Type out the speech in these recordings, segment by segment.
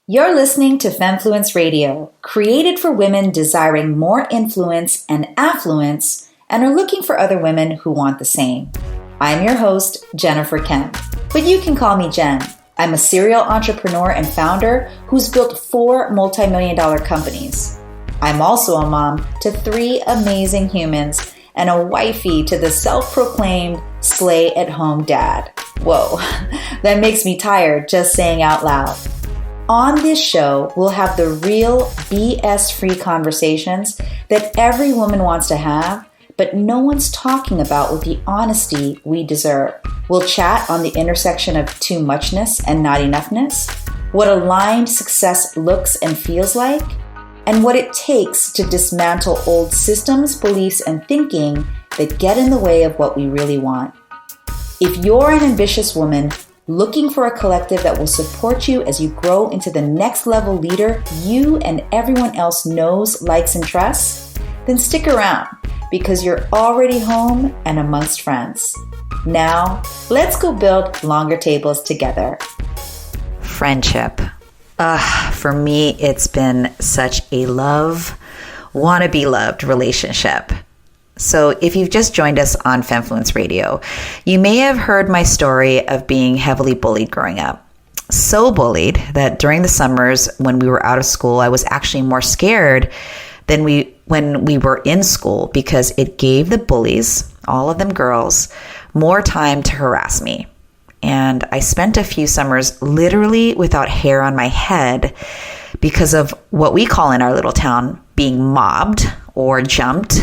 You're listening to Femfluence Radio, created for women desiring more influence and affluence and are looking for other women who want the same. I'm your host, Jennifer Kemp, but you can call me Jen. I'm a serial entrepreneur and founder who's built 4 multi-million-dollar companies. I'm also a mom to 3 amazing humans and a wifey to the self-proclaimed slay-at-home dad. Whoa, that makes me tired just saying out loud. On this show, we'll have the real BS-free conversations that every woman wants to have, but no one's talking about with the honesty we deserve. We'll chat on the intersection of too muchness and not enoughness, what aligned success looks and feels like, and what it takes to dismantle old systems, beliefs, and thinking that get in the way of what we really want. If you're an ambitious woman looking for a collective that will support you as you grow into the next level leader you and everyone else knows, likes, and trusts, then stick around because you're already home and amongst friends. Now, let's go build longer tables together. Friendship. For me, it's been such a wanna-be loved relationship. So if you've just joined us on Femfluence Radio, you may have heard my story of being heavily bullied growing up. So bullied that during the summers when we were out of school, I was actually more scared than when we were in school because it gave the bullies, all of them girls, more time to harass me. And I spent a few summers literally without hair on my head because of what we call in our little town being mobbed or jumped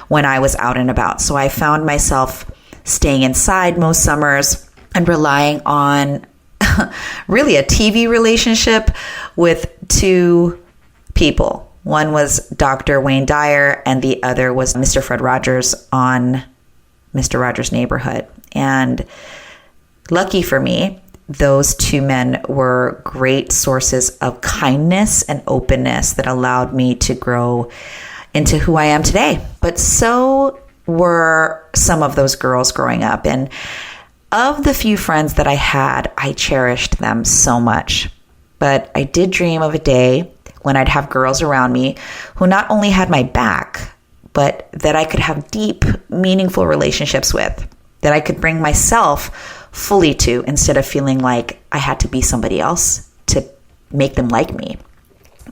when I was out and about. So I found myself staying inside most summers and relying on really a TV relationship with 2 people. One was Dr. Wayne Dyer and the other was Mr. Fred Rogers on Mr. Rogers' Neighborhood. And lucky for me, those 2 men were great sources of kindness and openness that allowed me to grow into who I am today. But so were some of those girls growing up. And of the few friends that I had, I cherished them so much. But I did dream of a day when I'd have girls around me who not only had my back, but that I could have deep, meaningful relationships with, that I could bring myself fully to instead of feeling like I had to be somebody else to make them like me.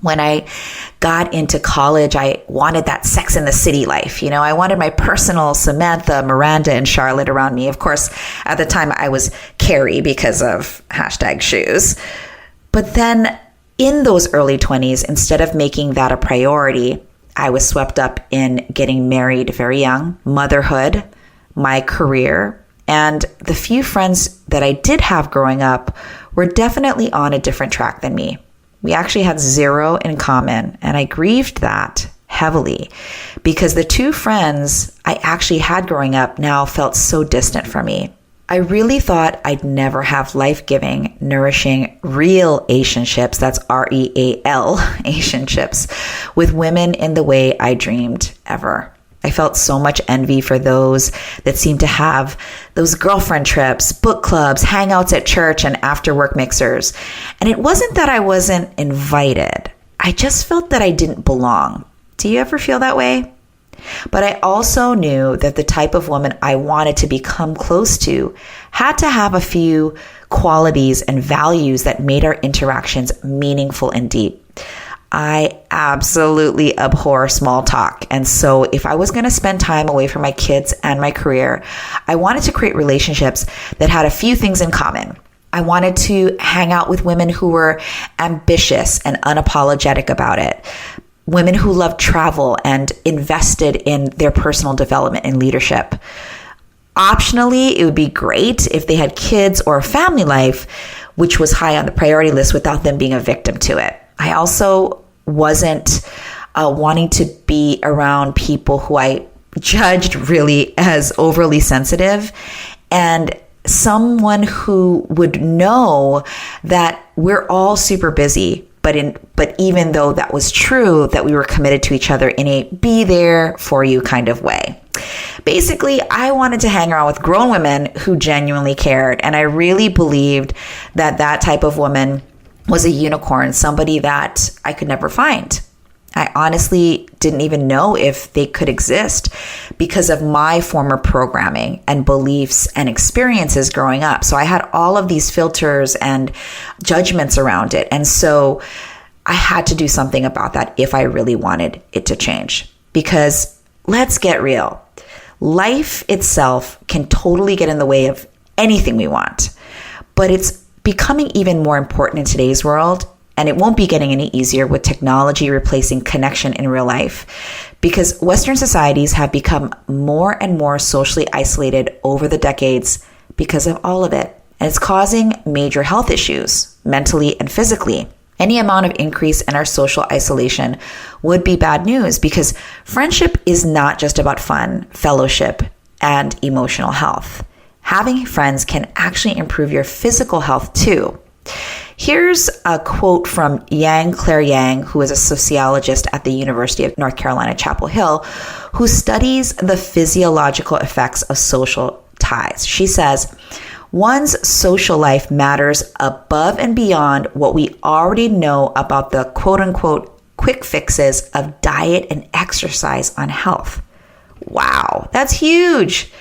When I got into college, I wanted that Sex in the City life. You know, I wanted my personal Samantha, Miranda, and Charlotte around me. Of course, at the time I was Carrie because of #shoes. But then in those early 20s, instead of making that a priority, I was swept up in getting married very young, motherhood, my career, and the few friends that I did have growing up were definitely on a different track than me. We actually had 0 in common, and I grieved that heavily because the 2 friends I actually had growing up now felt so distant from me. I really thought I'd never have life-giving, nourishing, real relationships, that's REAL, relationships, with women in the way I dreamed ever. I felt so much envy for those that seemed to have those girlfriend trips, book clubs, hangouts at church, and after-work mixers. And it wasn't that I wasn't invited. I just felt that I didn't belong. Do you ever feel that way? But I also knew that the type of woman I wanted to become close to had to have a few qualities and values that made our interactions meaningful and deep. I absolutely abhor small talk. And so if I was going to spend time away from my kids and my career, I wanted to create relationships that had a few things in common. I wanted to hang out with women who were ambitious and unapologetic about it. Women who loved travel and invested in their personal development and leadership. Optionally, it would be great if they had kids or a family life, which was high on the priority list without them being a victim to it. I also wasn't wanting to be around people who I judged really as overly sensitive and someone who would know that we're all super busy. But even though that was true, that we were committed to each other in a be there for you kind of way. Basically, I wanted to hang around with grown women who genuinely cared. And I really believed that that type of woman was a unicorn, somebody that I could never find. I honestly didn't even know if they could exist because of my former programming and beliefs and experiences growing up. So I had all of these filters and judgments around it. And so I had to do something about that if I really wanted it to change. Because let's get real. Life itself can totally get in the way of anything we want, but it's becoming even more important in today's world. And it won't be getting any easier with technology replacing connection in real life, because Western societies have become more and more socially isolated over the decades because of all of it. And it's causing major health issues, mentally and physically. Any amount of increase in our social isolation would be bad news, because friendship is not just about fun, fellowship, and emotional health. Having friends can actually improve your physical health too. Here's a quote from Claire Yang, who is a sociologist at the University of North Carolina, Chapel Hill, who studies the physiological effects of social ties. She says, one's social life matters above and beyond what we already know about the quote unquote quick fixes of diet and exercise on health. Wow, that's huge.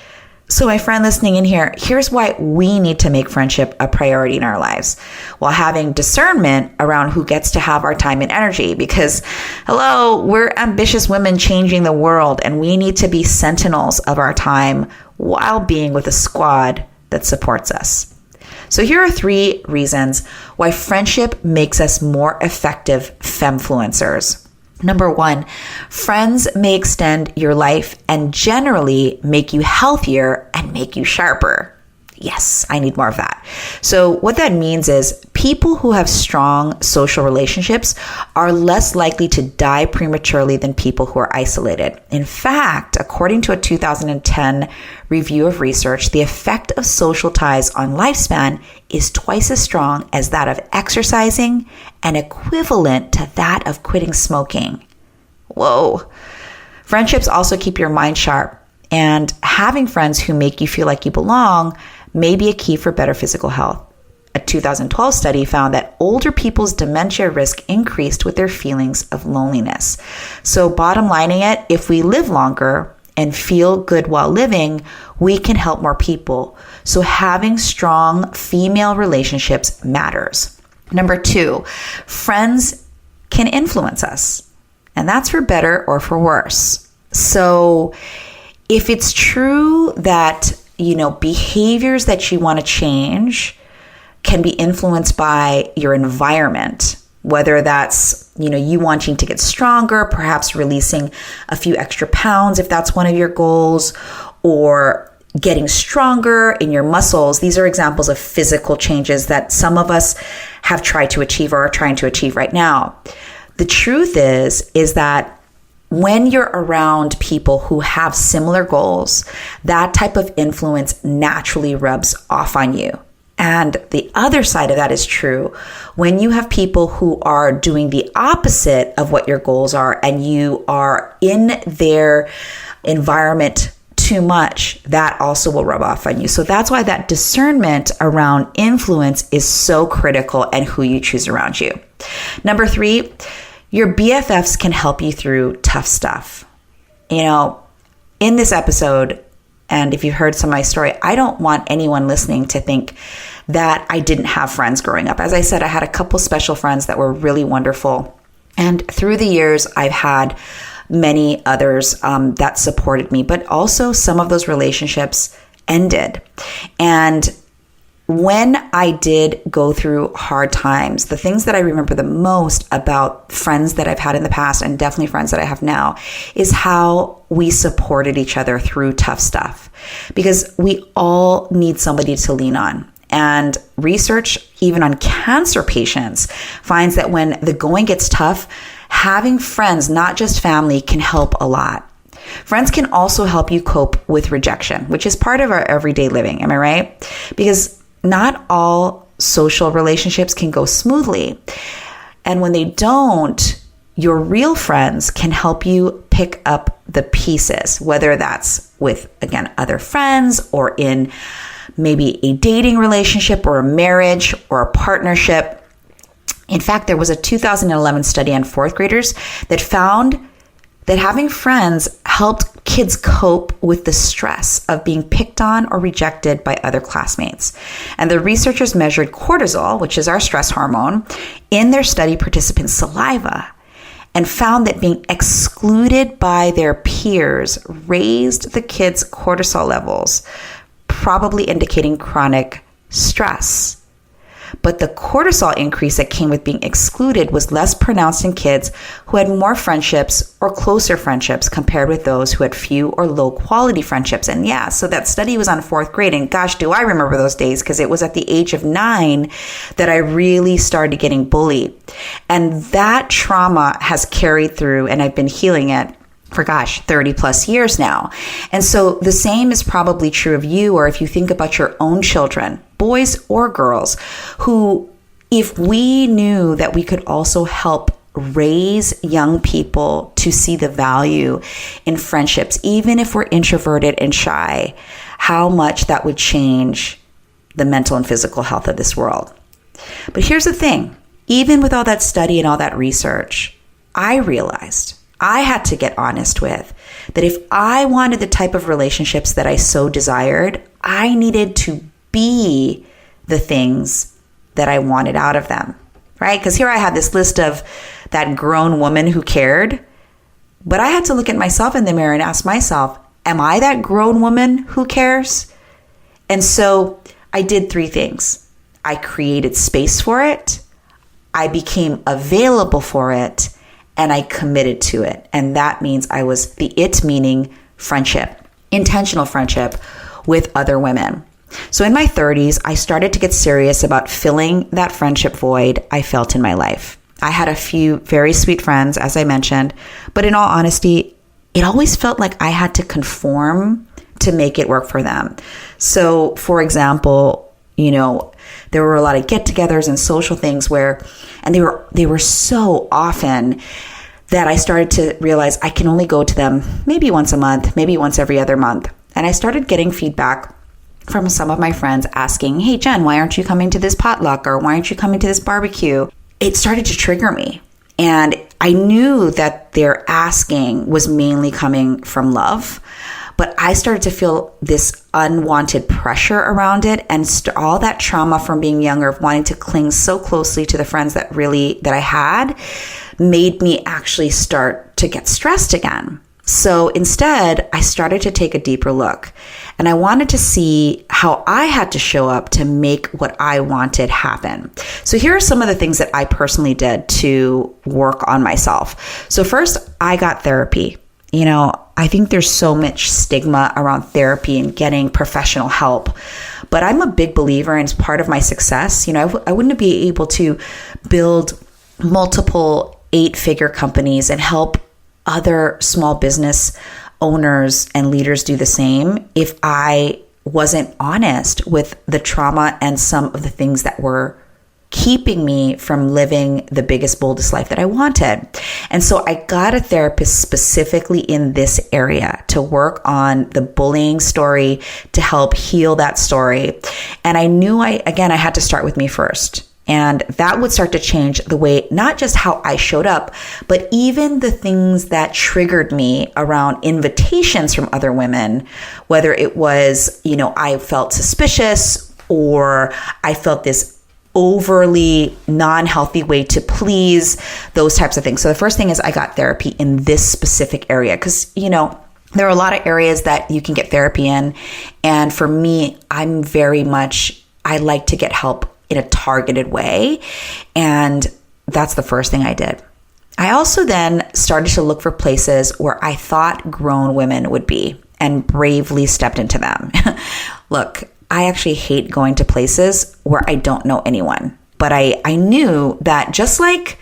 So my friend listening in here, here's why we need to make friendship a priority in our lives while having discernment around who gets to have our time and energy. Because, hello, we're ambitious women changing the world, and we need to be sentinels of our time while being with a squad that supports us. So here are 3 reasons why friendship makes us more effective femfluencers. Number 1, friends may extend your life and generally make you healthier and make you sharper. Yes, I need more of that. So what that means is people who have strong social relationships are less likely to die prematurely than people who are isolated. In fact, according to a 2010 review of research, the effect of social ties on lifespan is twice as strong as that of exercising and equivalent to that of quitting smoking. Whoa. Friendships also keep your mind sharp, and having friends who make you feel like you belong may be a key for better physical health. A 2012 study found that older people's dementia risk increased with their feelings of loneliness. So bottom lining it, if we live longer and feel good while living, we can help more people. So having strong female relationships matters. Number 2, friends can influence us, and that's for better or for worse. So if it's true that behaviors that you want to change can be influenced by your environment, whether that's, you wanting to get stronger, perhaps releasing a few extra pounds if that's one of your goals, or getting stronger in your muscles. These are examples of physical changes that some of us have tried to achieve or are trying to achieve right now. The truth is that when you're around people who have similar goals, that type of influence naturally rubs off on you. And the other side of that is true when you have people who are doing the opposite of what your goals are, and you are in their environment too much, that also will rub off on you. So that's why that discernment around influence is so critical, and who you choose around you. Number 3, your BFFs can help you through tough stuff. In this episode, and if you've heard some of my story, I don't want anyone listening to think that I didn't have friends growing up. As I said, I had a couple special friends that were really wonderful. And through the years, I've had many others that supported me, but also some of those relationships ended. And when I did go through hard times, the things that I remember the most about friends that I've had in the past, and definitely friends that I have now, is how we supported each other through tough stuff. Because we all need somebody to lean on. And research, even on cancer patients, finds that when the going gets tough, having friends, not just family, can help a lot. Friends can also help you cope with rejection, which is part of our everyday living. Am I right? Because not all social relationships can go smoothly. And when they don't, your real friends can help you pick up the pieces, whether that's with, again, other friends, or in maybe a dating relationship or a marriage or a partnership. In fact, there was a 2011 study on fourth graders that found that having friends helped kids cope with the stress of being picked on or rejected by other classmates. And the researchers measured cortisol, which is our stress hormone, in their study participants' saliva, and found that being excluded by their peers raised the kids' cortisol levels, probably indicating chronic stress. But the cortisol increase that came with being excluded was less pronounced in kids who had more friendships or closer friendships compared with those who had few or low quality friendships. And yeah, so that study was on fourth grade. And gosh, do I remember those days, because it was at the age of 9 that I really started getting bullied. And that trauma has carried through, and I've been healing it for 30 plus years now. And so the same is probably true of you, or if you think about your own children, boys or girls, who, if we knew that we could also help raise young people to see the value in friendships, even if we're introverted and shy, how much that would change the mental and physical health of this world. But here's the thing, even with all that study and all that research, I realized I had to get honest with that if I wanted the type of relationships that I so desired, I needed to be the things that I wanted out of them, right? Because here I had this list of that grown woman who cared, but I had to look at myself in the mirror and ask myself, am I that grown woman who cares? And so I did 3 things. I created space for it, I became available for it, and I committed to it. And that means I was meaning friendship, intentional friendship with other women. So in my 30s, I started to get serious about filling that friendship void I felt in my life. I had a few very sweet friends, as I mentioned, but in all honesty, it always felt like I had to conform to make it work for them. So for example, there were a lot of get-togethers and social things and they were so often that I started to realize I can only go to them maybe once a month, maybe once every other month. And I started getting feedback from some of my friends asking, hey, Jen, why aren't you coming to this potluck? Or why aren't you coming to this barbecue? It started to trigger me. And I knew that their asking was mainly coming from love, but I started to feel this unwanted pressure around it, and all that trauma from being younger, of wanting to cling so closely to the friends that I had, made me actually start to get stressed again. So instead, I started to take a deeper look, and I wanted to see how I had to show up to make what I wanted happen. So here are some of the things that I personally did to work on myself. So first, I got therapy. I think there's so much stigma around therapy and getting professional help, but I'm a big believer, and it's part of my success. I wouldn't be able to build multiple 8-figure companies and help other small business owners and leaders do the same if I wasn't honest with the trauma and some of the things that were keeping me from living the biggest, boldest life that I wanted. And so I got a therapist specifically in this area to work on the bullying story, to help heal that story. And I knew I had to start with me first. And that would start to change the way, not just how I showed up, but even the things that triggered me around invitations from other women, whether it was, I felt suspicious, or I felt this overly non-healthy way to please, those types of things. So the first thing is I got therapy in this specific area, because, there are a lot of areas that you can get therapy in. And for me, I like to get help in a targeted way. And that's the first thing I did. I also then started to look for places where I thought grown women would be, and bravely stepped into them. Look, I actually hate going to places where I don't know anyone, but I knew that just like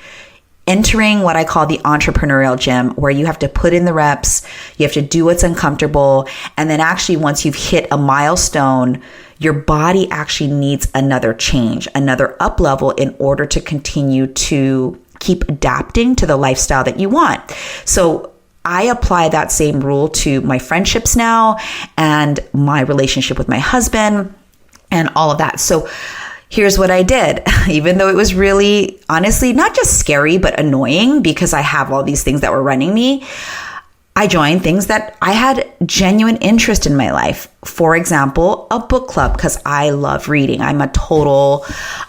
entering what I call the entrepreneurial gym, where you have to put in the reps, you have to do what's uncomfortable, and then actually once you've hit a milestone, your body actually needs another change, another up level in order to continue to keep adapting to the lifestyle that you want. So I apply that same rule to my friendships now and my relationship with my husband and all of that. So here's what I did. Even though it was really, honestly, not just scary, but annoying because I have all these things that were running me, I joined things that I had genuine interest in my life. For example, a book club, because I love reading. I'm a total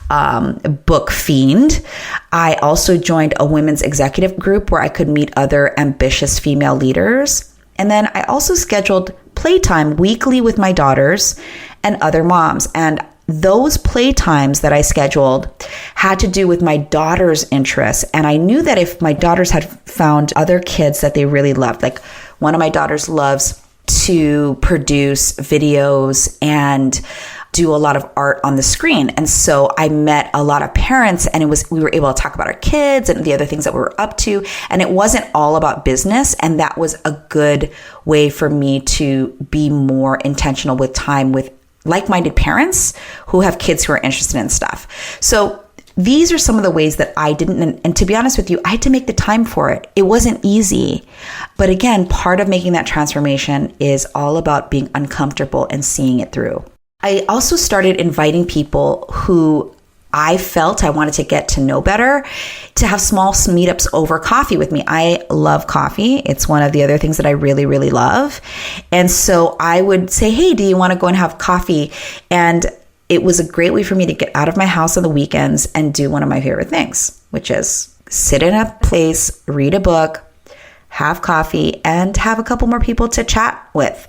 book fiend. I also joined a women's executive group where I could meet other ambitious female leaders. And then I also scheduled playtime weekly with my daughters and other moms. And those playtimes that I scheduled had to do with my daughter's interests. And I knew that if my daughters had found other kids that they really loved, like one of my daughters loves to produce videos and do a lot of art on the screen. And so I met a lot of parents and we were able to talk about our kids and the other things that we were up to. And it wasn't all about business. And that was a good way for me to be more intentional with time with like-minded parents who have kids who are interested in stuff. So these are some of the ways that I didn't, and to be honest with you, I had to make the time for it. It wasn't easy. But again, part of making that transformation is all about being uncomfortable and seeing it through. I also started inviting people who I felt I wanted to get to know better to have small meetups over coffee with me. I love coffee. It's one of the other things that I really, really love. And so I would say, hey, do you want to go and have coffee? And it was a great way for me to get out of my house on the weekends and do one of my favorite things, which is sit in a place, read a book, have coffee, and have a couple more people to chat with.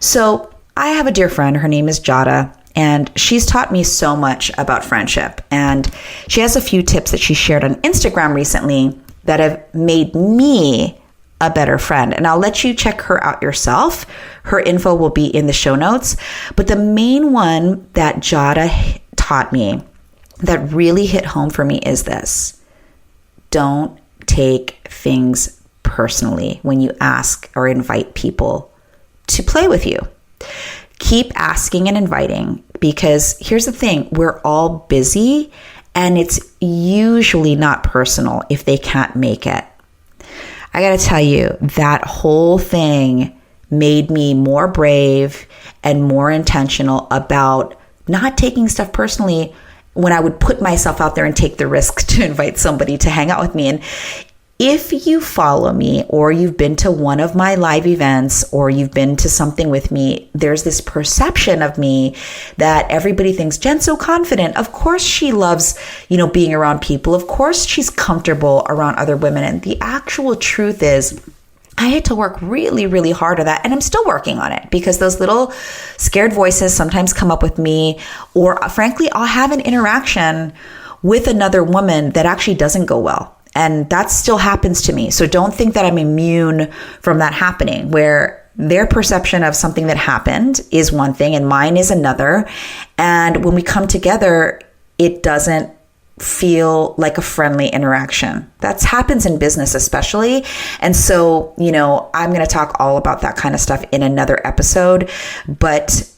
So I have a dear friend. Her name is Jada. And she's taught me so much about friendship. And she has a few tips that she shared on Instagram recently that have made me a better friend. And I'll let you check her out yourself. Her info will be in the show notes. But the main one that Jada taught me that really hit home for me is this: don't take things personally when you ask or invite people to play with you. Keep asking and inviting, because here's the thing, we're all busy and it's usually not personal if they can't make it. I got to tell you, that whole thing made me more brave and more intentional about not taking stuff personally when I would put myself out there and take the risk to invite somebody to hang out with me. And if you follow me or you've been to one of my live events or you've been to something with me, there's this perception of me that everybody thinks Jen's so confident. Of course she loves, being around people. Of course she's comfortable around other women. And the actual truth is I had to work really, really hard on that. And I'm still working on it because those little scared voices sometimes come up with me, or frankly, I'll have an interaction with another woman that actually doesn't go well. And that still happens to me. So don't think that I'm immune from that happening, where their perception of something that happened is one thing and mine is another. And when we come together, it doesn't feel like a friendly interaction. That happens in business especially. And so, I'm going to talk all about that kind of stuff in another episode, but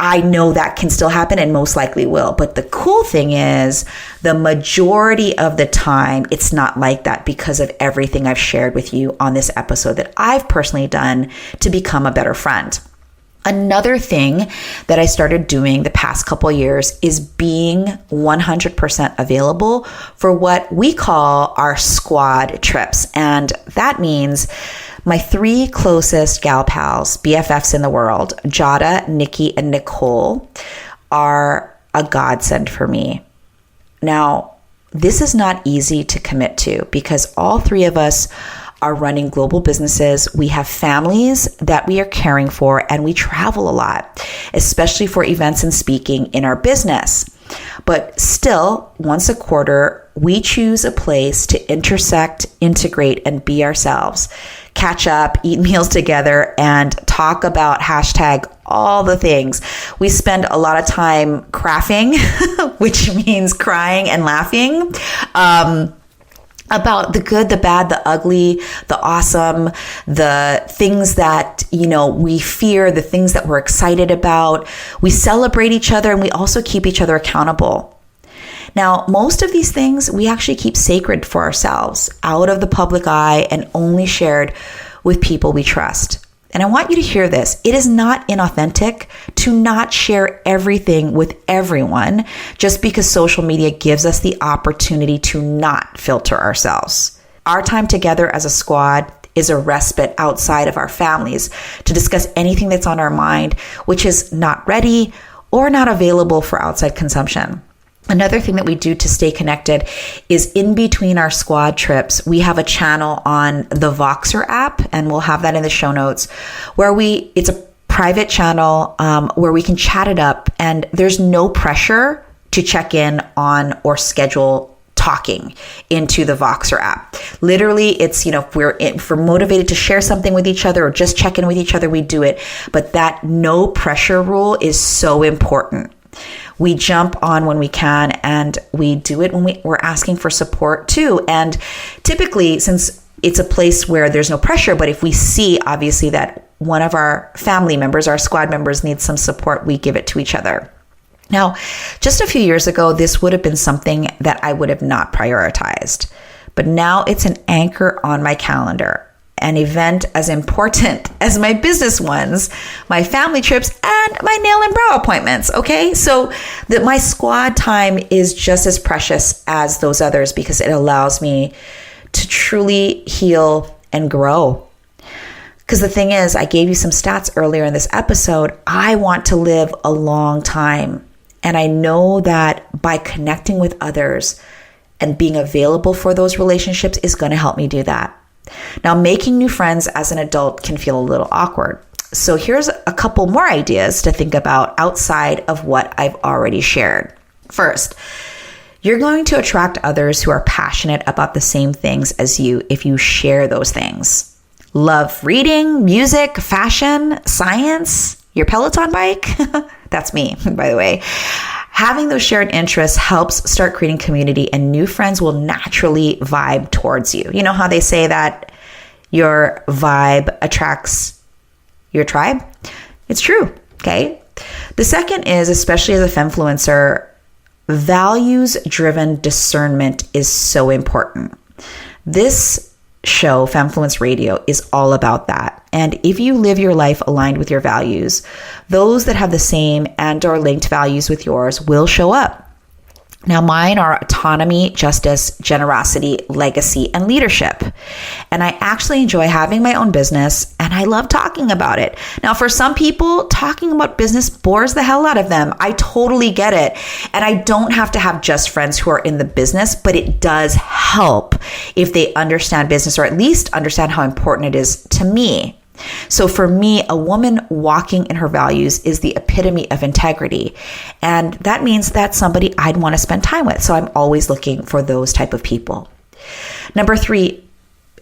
I know that can still happen and most likely will. But the cool thing is the majority of the time, it's not like that because of everything I've shared with you on this episode that I've personally done to become a better friend. Another thing that I started doing the past couple of years is being 100% available for what we call our squad trips. And that means my 3 closest gal pals, BFFs in the world, Jada, Nikki, and Nicole, are a godsend for me. Now, this is not easy to commit to because all 3 of us are running global businesses. We have families that we are caring for, and we travel a lot, especially for events and speaking in our business. But still, once a quarter, we choose a place to intersect, integrate, and be ourselves. Catch up, eat meals together, and talk about all the things. We spend a lot of time crafting, which means crying and laughing, about the good, the bad, the ugly, the awesome, the things that, we fear, the things that we're excited about. We celebrate each other and we also keep each other accountable. Now, most of these things we actually keep sacred for ourselves, out of the public eye and only shared with people we trust. And I want you to hear this. It is not inauthentic to not share everything with everyone just because social media gives us the opportunity to not filter ourselves. Our time together as a squad is a respite outside of our families to discuss anything that's on our mind, which is not ready or not available for outside consumption. Another thing that we do to stay connected is in between our squad trips, we have a channel on the Voxer app, and we'll have that in the show notes, where it's a private channel where we can chat it up, and there's no pressure to check in on or schedule talking into the Voxer app. Literally, it's, if we're motivated to share something with each other or just check in with each other, we do it. But that no pressure rule is so important. We jump on when we can, and we do it when we're asking for support too. And typically, since it's a place where there's no pressure, but if we see obviously that one of our family members, our squad members, needs some support, we give it to each other. Now, just a few years ago, this would have been something that I would have not prioritized, but now it's an anchor on my calendar. An event as important as my business ones, my family trips, and my nail and brow appointments, okay? So that my squad time is just as precious as those others because it allows me to truly heal and grow. Because the thing is, I gave you some stats earlier in this episode. I want to live a long time. And I know that by connecting with others and being available for those relationships is going to help me do that. Now, making new friends as an adult can feel a little awkward. So here's a couple more ideas to think about outside of what I've already shared. First, you're going to attract others who are passionate about the same things as you if you share those things. Love reading, music, fashion, science, your Peloton bike. That's me, by the way. Having those shared interests helps start creating community, and new friends will naturally vibe towards you. You know how they say that your vibe attracts your tribe? It's true, okay? The second is, especially as a femfluencer, values-driven discernment is so important. This show, Femfluence Radio, is all about that. And if you live your life aligned with your values, those that have the same and or linked values with yours will show up. Now, mine are autonomy, justice, generosity, legacy, and leadership. And I actually enjoy having my own business, and I love talking about it. Now, for some people, talking about business bores the hell out of them. I totally get it. And I don't have to have just friends who are in the business, but it does help if they understand business, or at least understand how important it is to me. So for me, a woman walking in her values is the epitome of integrity. And that means that's somebody I'd want to spend time with. So I'm always looking for those type of people. Number 3,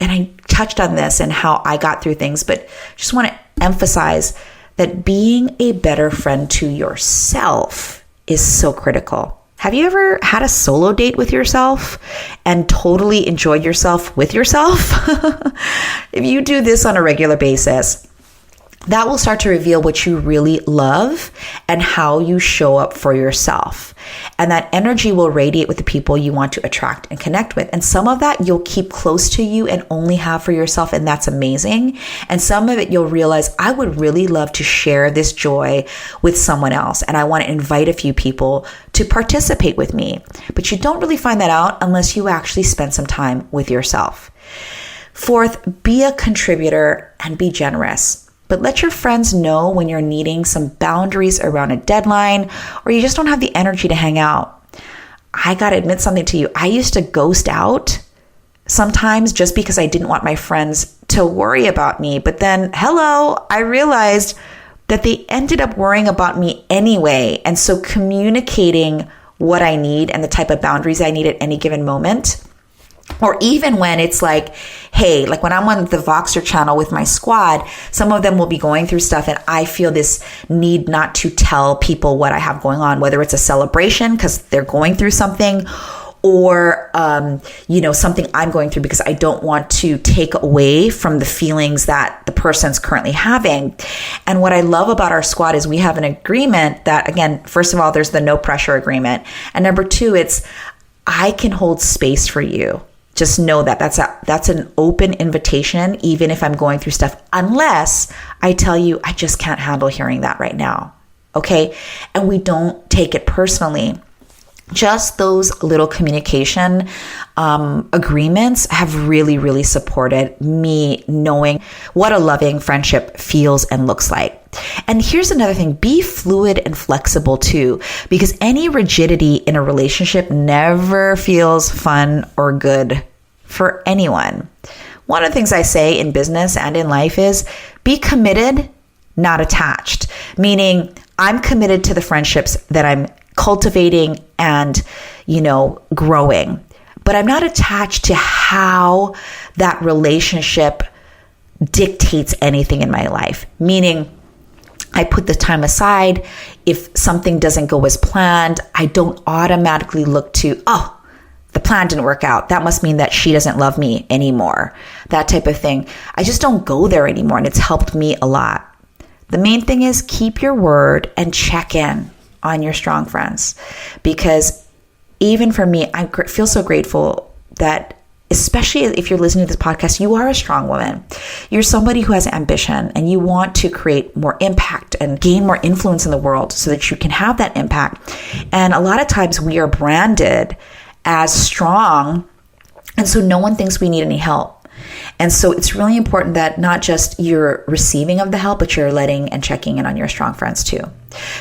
and I touched on this and how I got through things, but just want to emphasize that being a better friend to yourself is so critical. Have you ever had a solo date with yourself and totally enjoyed yourself with yourself? If you do this on a regular basis, that will start to reveal what you really love and how you show up for yourself. And that energy will radiate with the people you want to attract and connect with. And some of that you'll keep close to you and only have for yourself, and that's amazing. And some of it you'll realize, I would really love to share this joy with someone else, and I want to invite a few people to participate with me. But you don't really find that out unless you actually spend some time with yourself. Fourth, be a contributor and be generous. But let your friends know when you're needing some boundaries around a deadline, or you just don't have the energy to hang out. I got to admit something to you. I used to ghost out sometimes just because I didn't want my friends to worry about me. But then, I realized that they ended up worrying about me anyway. And so communicating what I need and the type of boundaries I need at any given moment, or even when it's like, hey, like when I'm on the Voxer channel with my squad, some of them will be going through stuff and I feel this need not to tell people what I have going on, whether it's a celebration because they're going through something, or, something I'm going through because I don't want to take away from the feelings that the person's currently having. And what I love about our squad is we have an agreement that, again, first of all, there's the no pressure agreement. And number 2, it's I can hold space for you just know that that's an open invitation, even if I'm going through stuff, unless I tell you, I just can't handle hearing that right now. Okay. And we don't take it personally. Just those little communication agreements have really, really supported me knowing what a loving friendship feels and looks like. And here's another thing, be fluid and flexible too, because any rigidity in a relationship never feels fun or good for anyone. One of the things I say in business and in life is be committed, not attached, meaning I'm committed to the friendships that I'm cultivating and, growing. But I'm not attached to how that relationship dictates anything in my life. Meaning, I put the time aside. If something doesn't go as planned, I don't automatically look to, the plan didn't work out. That must mean that she doesn't love me anymore. That type of thing. I just don't go there anymore, and it's helped me a lot. The main thing is keep your word and check in on your strong friends, because even for me, I feel so grateful that, especially if you're listening to this podcast, you are a strong woman. You're somebody who has ambition and you want to create more impact and gain more influence in the world so that you can have that impact. And a lot of times we are branded as strong, and so no one thinks we need any help. And so it's really important that not just you're receiving of the help, but you're letting and checking in on your strong friends too.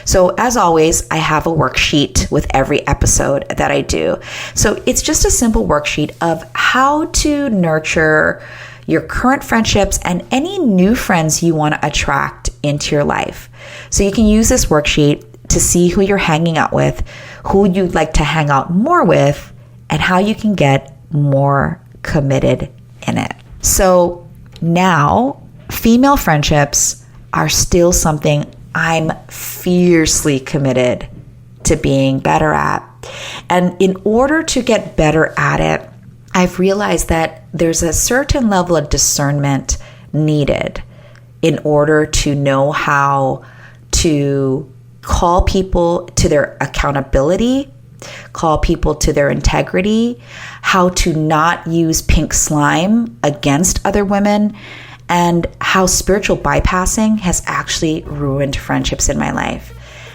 So as always, I have a worksheet with every episode that I do. So it's just a simple worksheet of how to nurture your current friendships and any new friends you want to attract into your life. So you can use this worksheet to see who you're hanging out with, who you'd like to hang out more with, and how you can get more committed in it. So now female friendships are still something I'm fiercely committed to being better at. And in order to get better at it, I've realized that there's a certain level of discernment needed in order to know how to call people to their accountability, call people to their integrity, how to not use pink slime against other women, and how spiritual bypassing has actually ruined friendships in my life.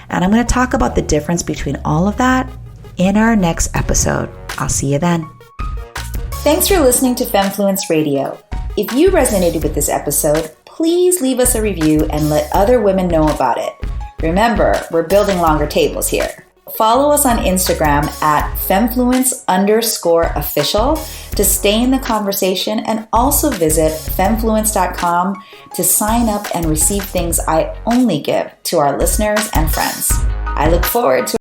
And I'm going to talk about the difference between all of that in our next episode. I'll see you then. Thanks for listening to Femfluence Radio. If you resonated with this episode, please leave us a review and let other women know about it. Remember, we're building longer tables here. Follow us on Instagram at femfluence_official to stay in the conversation, and also visit femfluence.com to sign up and receive things I only give to our listeners and friends. I look forward to